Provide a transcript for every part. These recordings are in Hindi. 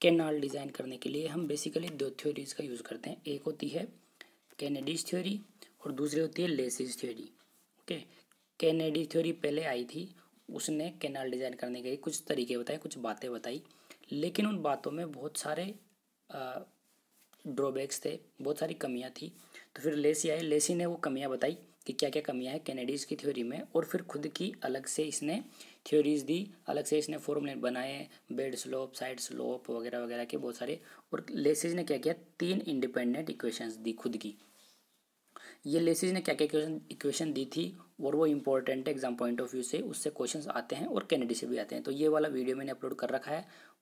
कैनाल डिज़ाइन करने के लिए हम बेसिकली दो थ्योरीज का यूज़ करते हैं। एक होती है कैनेडीज थ्योरी और दूसरी होती है laces theory. Okay, Kennedy theory पहले आई थी, उसने कैनाल डिज़ाइन करने के कुछ तरीके बताए, कुछ बातें बताई, लेकिन उन बातों में बहुत सारे ड्रॉबैक्स थे, बहुत सारी कमियां थी। तो फिर लेसी आए, लेसी ने वो कमियां बताई कि क्या क्या कमियां हैं कैनेडीज की थ्योरी में, और फिर खुद की अलग से इसने थ्योरीज दी, अलग से इसने फॉर्मूले बनाए, बेड स्लोप, साइड स्लोप वगैरह वगैरह के बहुत सारे। और लेसिस ने क्या किया, 3 इंडिपेंडेंट इक्वेशंस दी खुद की। ये लेसिस ने क्या क्या इक्वेशन दी थी और वो इंपॉर्टेंट है एग्जाम पॉइंट ऑफ व्यू से, उससे क्वेश्चंस आते हैं और कैनेडी से भी आते हैं। तो ये वाला वीडियो मैंने अपलोड कर रखा है।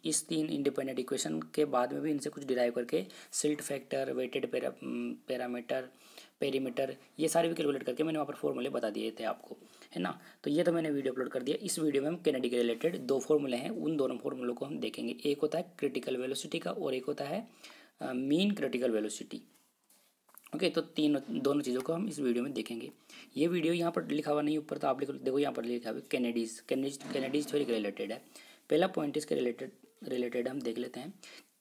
इस 3 इंडिपेंडेंट इक्वेशन के बाद में भी इनसे कुछ डिराइव करके silt factor, wetted parameter, perimeter, ये सारे भी कैलकुलेट करके मैंने वहाँ पर फॉर्मूले बता दिए थे आपको, है ना। तो ये तो मैंने वीडियो अपलोड कर दिया। इस वीडियो में हम कैनेडी के रिलेटेड 2 फॉर्मूले हैं, उन दोनों फॉर्मूलों को हम देखेंगे। एक होता है क्रिटिकल वेलोसिटी का और एक होता है मीन क्रिटिकल वेलोसिटी। ओके, तो दोनों चीज़ों को हम इस वीडियो में देखेंगे। ये वीडियो यहाँ पर लिखा हुआ नहीं ऊपर, तो आप देखो यहाँ पर लिखा हुआ कैनेडीज थ्योरी के रिलेटेड है। पहला पॉइंट इसके रिलेटेड हम देख लेते हैं।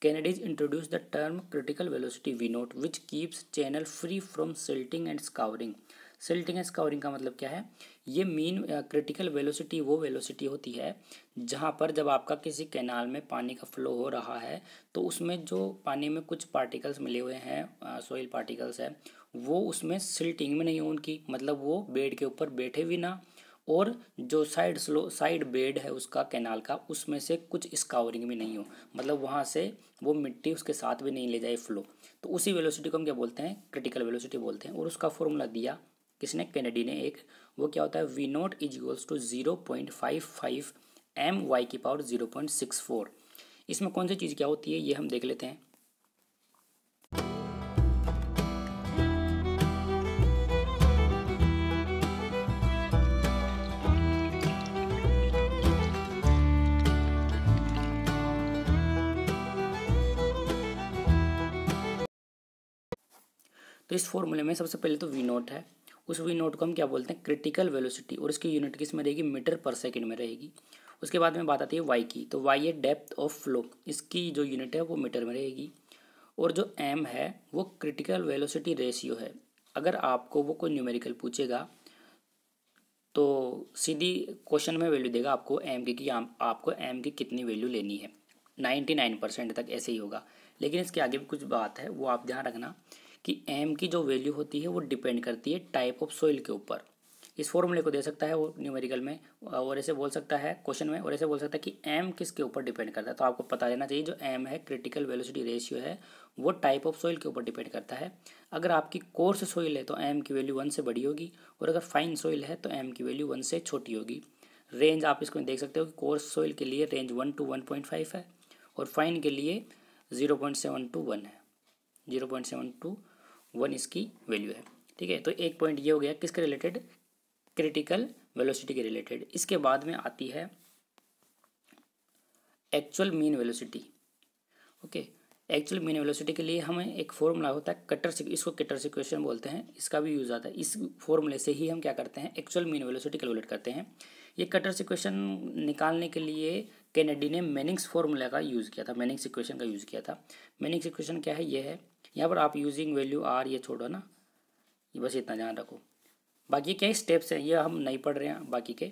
Kennedy's introduce the term critical velocity V naught which keeps channel free from silting and scouring. Silting and scouring का मतलब क्या है, ये मीन क्रिटिकल वेलोसिटी वो वेलोसिटी होती है जहाँ पर जब आपका किसी कैनाल में पानी का फ्लो हो रहा है तो उसमें जो पानी में कुछ पार्टिकल्स मिले हुए हैं, सॉइल पार्टिकल्स है, वो उसमें सिल्टिंग में नहीं हो उनकी, मतलब वो बेड के ऊपर बैठे भी ना, और जो साइड बेड है उसका कैनाल का, उसमें से कुछ स्काउरिंग भी नहीं हो, मतलब वहाँ से वो मिट्टी उसके साथ भी नहीं ले जाए फ्लो। तो उसी वेलोसिटी को हम क्या बोलते हैं, क्रिटिकल वेलोसिटी बोलते हैं। और उसका फॉर्मूला दिया किसने, कैनेडी ने एक, वो क्या होता है, V naught is equals to 0.55 my⁴ 0.64। इसमें कौन सी चीज़ क्या होती है ये हम देख लेते हैं। तो इस फॉर्मूले में सबसे पहले तो वी नोट है, उस वी नोट को हम क्या बोलते हैं, क्रिटिकल वेलोसिटी, और इसकी यूनिट किस में रहेगी, मीटर पर सेकंड में रहेगी। उसके बाद में बात आती है वाई की, तो वाई है डेप्थ ऑफ फ्लो, इसकी जो यूनिट है वो मीटर में रहेगी। और जो एम है वो क्रिटिकल वेलोसिटी रेशियो है। अगर आपको वो कोई न्यूमेरिकल पूछेगा तो सीधी क्वेश्चन में वैल्यू देगा आपको एम की, कि आपको एम की कितनी वैल्यू लेनी है, 99% तक ऐसे ही होगा। लेकिन इसके आगे भी कुछ बात है, वो आप ध्यान रखना कि एम की जो वैल्यू होती है वो डिपेंड करती है टाइप ऑफ सॉइल के ऊपर। इस फॉर्मूले को दे सकता है वो न्यूमेरिकल में, और ऐसे बोल सकता है क्वेश्चन में, और ऐसे बोल सकता है कि एम किसके ऊपर डिपेंड करता है। तो आपको पता लेना चाहिए, जो एम है क्रिटिकल वेलोसिटी रेशियो है, वो टाइप ऑफ सॉइल के ऊपर डिपेंड करता है। अगर आपकी कोर्स सॉइल है तो एम की वैल्यू 1 से बड़ी होगी, और अगर फाइन सॉइल है तो एम की वैल्यू 1 से छोटी होगी। रेंज आप इसको देख सकते हो कि कोर्स सॉइल के लिए रेंज 1 to 1.5 है, और फाइन के लिए 0.7 to 1 है, 0.7 to 1 इसकी वैल्यू है। ठीक है, तो एक पॉइंट ये हो गया किसके रिलेटेड, क्रिटिकल वेलोसिटी के रिलेटेड। इसके बाद में आती है actual mean velocity. Okay, actual mean velocity के लिए हमें एक फॉर्मूला होता है इसको कटर इक्वेशन बोलते हैं, इसका भी यूज़ आता है। इस फॉर्मूले से ही हम क्या करते हैं, एक्चुअल मीन वेलोसिटी कैलकुलेट करते हैं। ये कटर इक्वेशन निकालने के लिए कैनेडी ने मेनिंग्स फॉर्मूला का यूज़ किया था, मेनिंग्स इक्वेशन का यूज़ किया था। मेनिंग्स इक्वेशन क्या है, ये है, यहाँ पर आप यूजिंग वैल्यू आर, ये छोड़ो ना, ये बस इतना ध्यान रखो। बाकी क्या स्टेप्स हैं ये हम नहीं पढ़ रहे हैं, बाकी के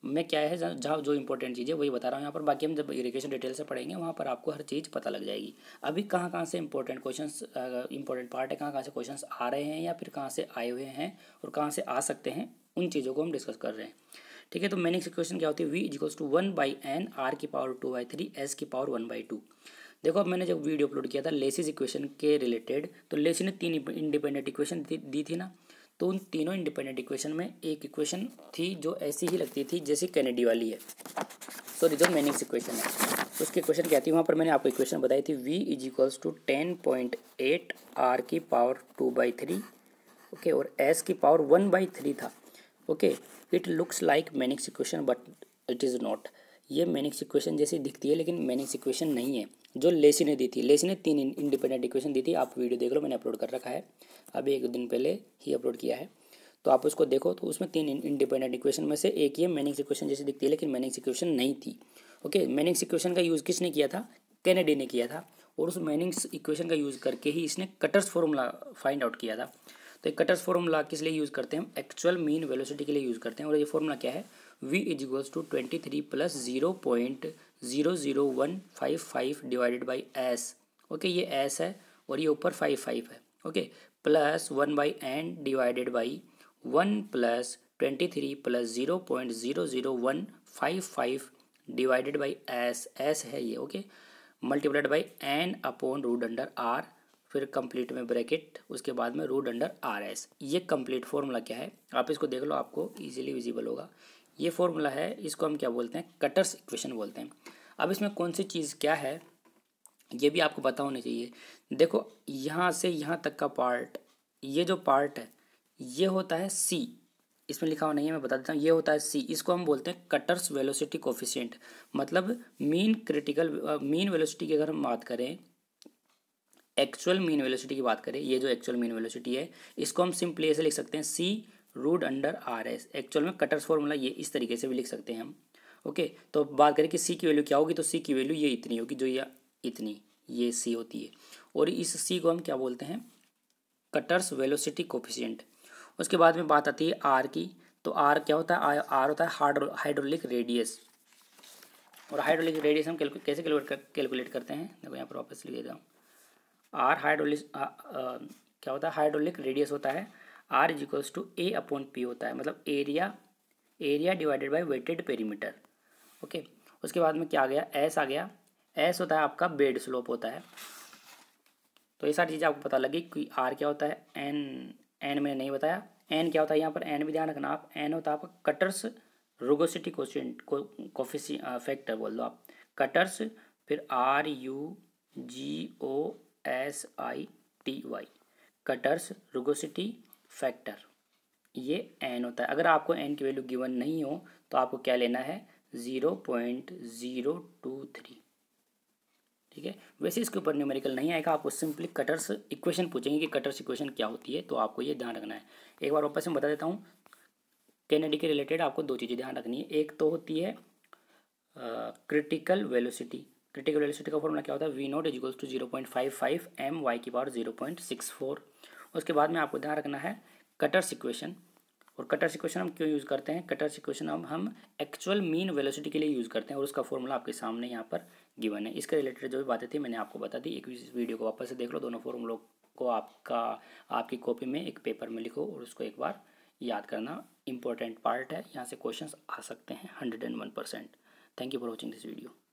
मैं क्या है जहाँ जो इंपॉर्टेंट चीज़ है वही बता रहा हूँ यहाँ पर। बाकी हम जब इरिगेशन डिटेल से पढ़ेंगे वहाँ पर आपको हर चीज़ पता लग जाएगी। अभी कहाँ कहाँ से इंपॉर्टेंट क्वेश्चंस, इंपॉर्टेंट पार्ट है, कहाँ कहाँ से क्वेश्चंस आ रहे हैं या फिर कहाँ से आए हुए हैं और कहाँ से आ सकते हैं, उन चीज़ों को हम डिस्कस कर रहे हैं। ठीक है, तो मेनिंग्स इक्वेशन क्या होती है, v equals to 1/n r⁴ s⁴ 1/2। देखो अब मैंने जब वीडियो अपलोड किया था लेसिस इक्वेशन के रिलेटेड, तो लेसिस ने 3 इंडिपेंडेंट इक्वेशन दी थी ना, तो उन तीनों इंडिपेंडेंट इक्वेशन में एक इक्वेशन थी जो ऐसी ही लगती थी जैसे कैनेडी वाली है, सॉरी जो मेनिंग्स इक्वेशन है। तो उसकी इक्वेशन क्या थी, वहाँ पर मैंने आपको इक्वेशन बताई थी, v equals to 10.8 r⁴ okay, और s⁴ 1/3 था। Okay, it looks like Manning's equation but it is not. ये मेनिंग्स इक्वेशन जैसी दिखती है लेकिन मेनिंग्स इक्वेशन नहीं है जो लेसी ने दी थी। लेसी ने 3 इंडिपेंडेंट इक्वेशन दी थी, आप वीडियो देख लो, मैंने अपलोड कर रखा है, अभी 1 दिन पहले ही अपलोड किया है, तो आप उसको देखो। तो उसमें 3 इंडिपेंडेंट इक्वेशन में से एक ये मेनिंग्स इक्वेशन जैसी दिखती है लेकिन मेनिंग्स इक्वेशन नहीं थी। ओके, मेनिंग्स इक्वेशन का यूज़ किसने किया था, कैनेडी ने किया था और उस मैनिंग्स इक्वेशन का यूज़ करके ही इसने कटर्स फॉर्मूला फाइंड आउट किया था। तो कटर्स फॉर्मूला किस लिए यूज़ करते हैं हम? एक्चुअल मीन वेलोसिटी के लिए यूज़ करते हैं। और ये फॉर्मूला क्या है? v is to 23 plus 0.00155 divided by S. Okay, ये एस है और ये ऊपर 5 है। Okay, plus 1/n divided by 1 plus 23 plus 0.00155 divided by S है ये। Okay, multiplied by n upon root under R, फिर कंप्लीट में ब्रैकेट, उसके बाद में रूट अंडर आर एस। ये कंप्लीट फॉर्मूला क्या है आप इसको देख लो, आपको इजीली विजिबल होगा। ये फॉर्मूला है, इसको हम क्या बोलते हैं? कटर्स इक्वेशन बोलते हैं। अब इसमें कौन सी चीज़ क्या है ये भी आपको पता होना चाहिए। देखो यहाँ से यहाँ तक का पार्ट, ये जो पार्ट है ये होता है सी, इसमें लिखा हुआ नहीं है, मैं बता देता हूँ, ये होता है सी। इसको हम बोलते हैं कटर्स वेलोसिटी कोफिशिएंट, मतलब मीन वेलोसिटी की अगर हम बात करें, एक्चुअल मीन वेलोसिटी की बात करें, ये जो एक्चुअल मीन वेलोसिटी है इसको हम सिंपली ऐसे लिख सकते हैं C root under R S. Actual में कटर्स फॉर्मूला ये इस तरीके से भी लिख सकते हैं हम। ओके, तो बात करें कि सी की वैल्यू क्या होगी, तो सी की वैल्यू ये इतनी होगी, जो ये इतनी, ये सी होती है। और इस सी को हम क्या बोलते हैं? Cutters velocity coefficient. उसके बाद में बात आती है आर की। तो आर क्या होता है? आर होता है हाइड्रोलिक रेडियस। और हाइड्रोलिक रेडियस हम कैसे कैलकुलेट करते हैं? देखो यहाँ पर वापस लिख देता हूँ। आर हाइड्रोलिक क्या होता है? हाइड्रोलिक रेडियस होता है R is equals to A upon P होता है, मतलब area divided by wetted perimeter. Okay, उसके बाद में क्या आ गया? एस आ गया। एस होता है आपका बेड स्लोप होता है। तो ये सारी चीज़ें आपको पता लगी कि आर क्या होता है। एन मैंने नहीं बताया। एन क्या होता है यहाँ पर? एन भी ध्यान रखना आप। एन होता है आपका कटर्स रुगोसिटी कोफिशिएंट फैक्टर बोल दो आप, कटर्स, फिर RUGOSITY, कटर्स रुगोसिटी फैक्टर, ये एन होता है। अगर आपको एन की वैल्यू गिवन नहीं हो तो आपको क्या लेना है? 0.023। ठीक है, वैसे इसके ऊपर न्यूमेरिकल नहीं आएगा, आपको सिंपली कटर्स इक्वेशन पूछेंगे कि कटर्स इक्वेशन क्या होती है, तो आपको ये ध्यान रखना है। एक बार वापस मैं बता देता हूँ, कैनेडी के रिलेटेड आपको दो चीज़ें ध्यान रखनी है। एक तो होती है क्रिटिकल वेलोसिटी। क्रिटिकल वेलोसिटी का फॉर्मूला क्या होता है? V0 is equals to 0.55 m/(y)⁴। उसके बाद में आपको ध्यान रखना है कटर्स इक्वेशन। और कटर्स इक्वेशन हम क्यों यूज़ करते हैं? कटर्स इक्वेशन हम एक्चुअल मीन वेलोसिटी के लिए यूज़ करते हैं और उसका फॉर्मूला आपके सामने यहाँ पर गिवन है। इसके रिलेटेड जो भी बातें थी मैंने आपको बता दी। एक वीडियो को वापस से देख लो, दोनों फॉर्मूलों को आपकी कॉपी में एक पेपर में लिखो और उसको एक बार याद करना इंपॉर्टेंट पार्ट है। यहाँ से क्वेश्चंस आ सकते हैं 101%। Thank you for watching this video.